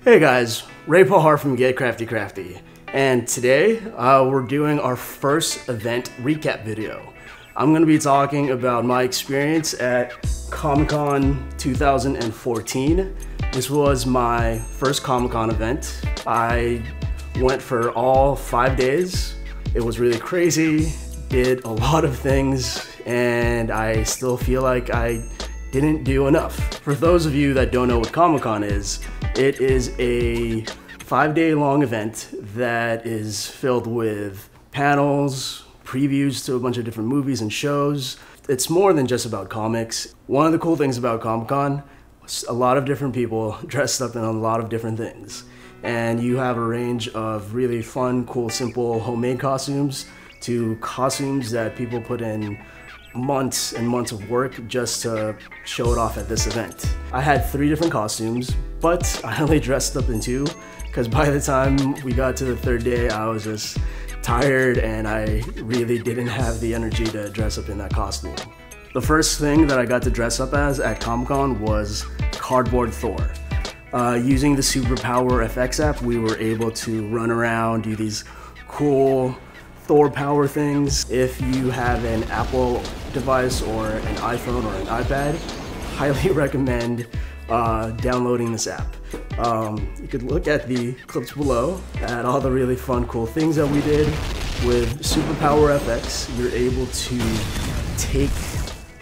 Hey guys, Hahn from Get Crafty, and today we're doing our first event recap video. I'm going to be talking about my experience at Comic-Con 2014. This was my first Comic-Con event. I went for all 5 days. It was really crazy, did a lot of things, and I still feel like I didn't do enough. For those of you that don't know what Comic-Con is, it is a 5-day long event that is filled with panels, previews to a bunch of different movies and shows. It's more than just about comics. One of the cool things about Comic-Con, a lot of different people dressed up in a lot of different things. And you have a range of really fun, cool, simple homemade costumes to costumes that people put in months and months of work just to show it off at this event. I had 3 different costumes, but I only dressed up in 2 because by the time we got to the 3rd day, I was just tired and I really didn't have the energy to dress up in that costume. The first thing that I got to dress up as at Comic-Con was Cardboard Thor. Using the Superpower FX app, we were able to run around, do these cool Thor power things. If you have an Apple device or an iPhone or an iPad, highly recommend downloading this app. You could look at the clips below at all the really fun, cool things that we did. With Superpower FX, you're able to take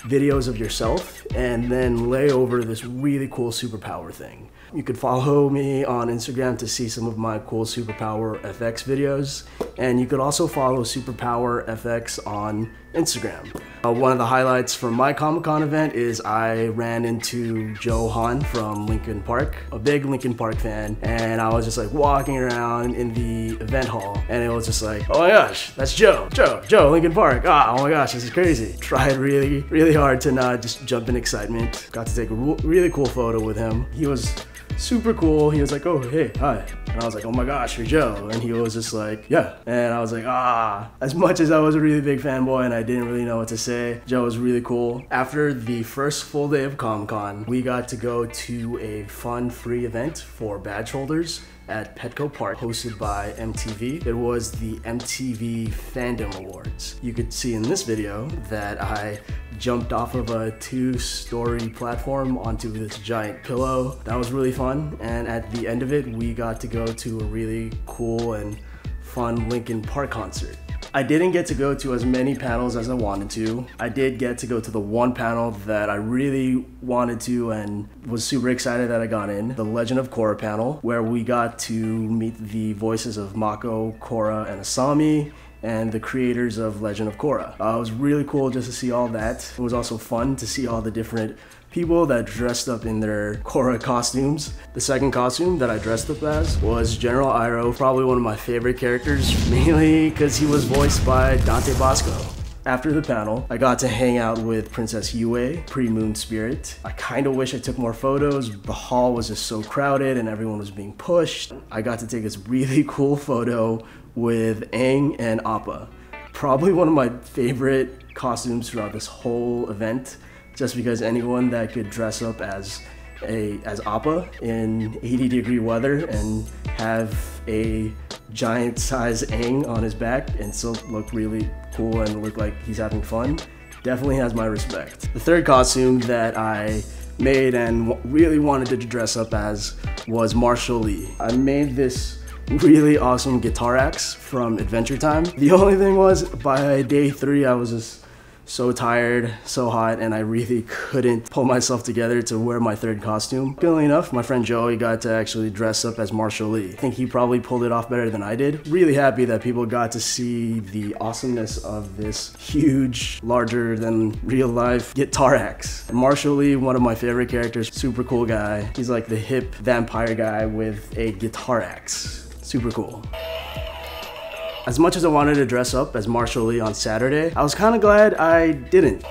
videos of yourself and then lay over this really cool superpower thing. You could follow me on Instagram to see some of my cool Superpower FX videos, and you could also follow Superpower FX on Instagram. One of the highlights from my Comic-Con event is I ran into Hahn from Linkin Park, a big Linkin Park fan, and I was just like walking around in the event hall, and it was just like, oh my gosh, that's Joe, Linkin Park. Oh my gosh, this is crazy. Tried really hard to not just jump in excitement. Got to take a really cool photo with him. He was super cool. He was like, oh, hey, hi. And I was like, oh my gosh, you're Joe. And he was just like, yeah. And I was like, as much as I was a really big fanboy and I didn't really know what to say, Joe was really cool. After the first full day of Comic-Con, we got to go to a fun free event for badge holders at Petco Park, hosted by MTV. It was the MTV Fandom Awards. You could see in this video that I jumped off of a 2-story platform onto this giant pillow. That was really fun, and at the end of it, we got to go to a really cool and fun Linkin Park concert. I didn't get to go to as many panels as I wanted to. I did get to go to the one panel that I really wanted to and was super excited that I got in, the Legend of Korra panel, where we got to meet the voices of Mako, Korra, and Asami, and the creators of Legend of Korra. It was really cool just to see all that. It was also fun to see all the different people that dressed up in their Korra costumes. The second costume that I dressed up as was General Iroh, probably one of my favorite characters, mainly because he was voiced by Dante Bosco. After the panel, I got to hang out with Princess Yue, pre-Moon Spirit. I kind of wish I took more photos. The hall was just so crowded and everyone was being pushed. I got to take this really cool photo with Aang and Appa. Probably one of my favorite costumes throughout this whole event, just because anyone that could dress up as Appa in 80-degree weather and have a giant size Aang on his back and still look really cool and look like he's having fun definitely has my respect. The third costume that I made and really wanted to dress up as was Marshall Lee. I made this really awesome guitar axe from Adventure Time. The only thing was, by day 3, I was just so tired, so hot, and I really couldn't pull myself together to wear my third costume. Luckily enough, my friend Joey got to actually dress up as Marshall Lee. I think he probably pulled it off better than I did. Really happy that people got to see the awesomeness of this huge, larger than real life guitar axe. Marshall Lee, one of my favorite characters, super cool guy. He's like the hip vampire guy with a guitar axe. Super cool. As much as I wanted to dress up as Marshall Lee on Saturday, I was kind of glad I didn't.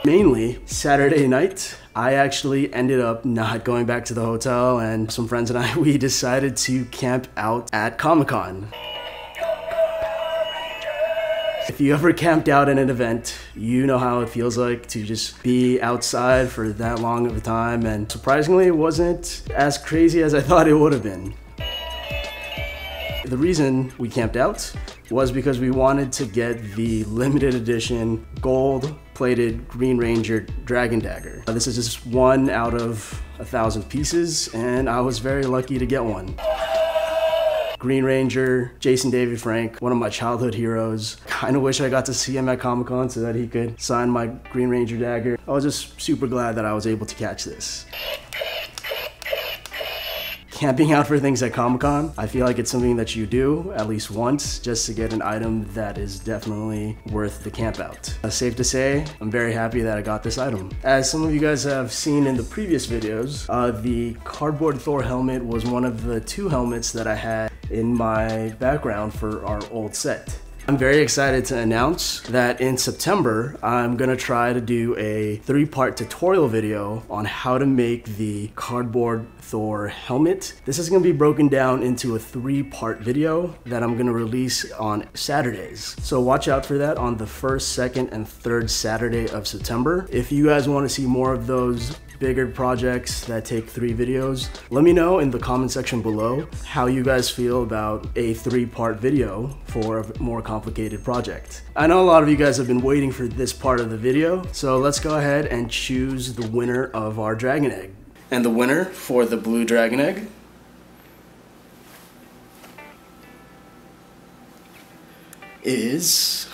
Mainly, Saturday night, I actually ended up not going back to the hotel, and some friends and I, we decided to camp out at Comic-Con. If you ever camped out at an event, you know how it feels like to just be outside for that long of a time, and surprisingly, it wasn't as crazy as I thought it would have been. The reason we camped out was because we wanted to get the limited edition gold plated Green Ranger Dragon Dagger. This is just one out of 1,000 pieces, and I was very lucky to get one. Green Ranger, Jason David Frank, one of my childhood heroes. Kinda wish I got to see him at Comic-Con so that he could sign my Green Ranger dagger. I was just super glad that I was able to catch this. Camping out for things at Comic-Con, I feel like it's something that you do at least once just to get an item that is definitely worth the camp out. Safe to say, I'm very happy that I got this item. As some of you guys have seen in the previous videos, the cardboard Thor helmet was one of the 2 helmets that I had in my background for our old set. I'm very excited to announce that in September, I'm gonna try to do a 3-part tutorial video on how to make the cardboard Thor helmet. This is gonna be broken down into a 3-part video that I'm gonna release on Saturdays. So watch out for that on the 1st, 2nd, and 3rd Saturday of September. If you guys wanna see more of those bigger projects that take 3 videos, let me know in the comment section below how you guys feel about a 3-part video for a more complicated project. I know a lot of you guys have been waiting for this part of the video, so let's go ahead and choose the winner of our dragon egg. And the winner for the blue dragon egg is...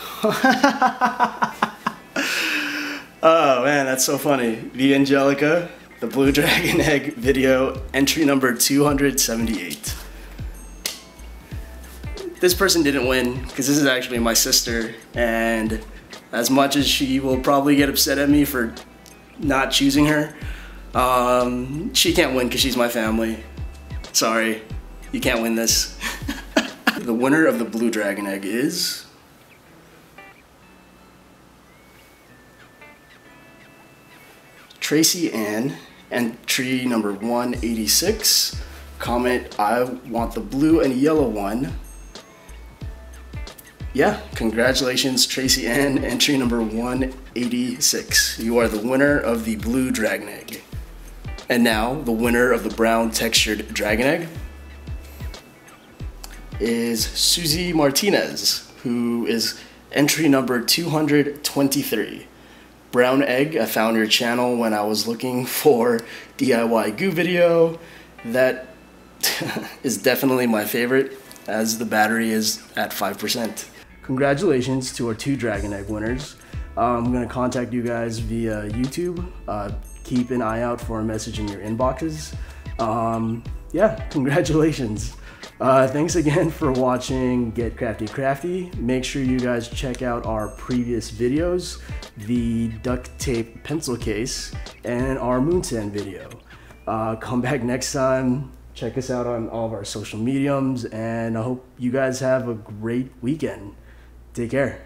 Oh man, that's so funny. The Angelica, the Blue Dragon Egg video, entry number 278. This person didn't win because this is actually my sister, and as much as she will probably get upset at me for not choosing her, she can't win because she's my family. Sorry, you can't win this. The winner of the Blue Dragon Egg is... Tracy Ann, entry number 186. Comment, I want the blue and yellow one. Yeah, congratulations Tracy Ann, entry number 186. You are the winner of the blue dragon egg. And now, the winner of the brown textured dragon egg is Susy Martinez, who is entry number 223. Brown egg, I found your channel when I was looking for DIY goo video. That is definitely my favorite, as the battery is at 5%. Congratulations to our 2 dragon egg winners. I'm gonna contact you guys via YouTube. Keep an eye out for a message in your inboxes. Yeah, congratulations. Thanks again for watching Get Crafty Crafty. Make sure you guys check out our previous videos, the duct tape pencil case, and our moon sand video. Come back next time, check us out on all of our social mediums, and I hope you guys have a great weekend. Take care.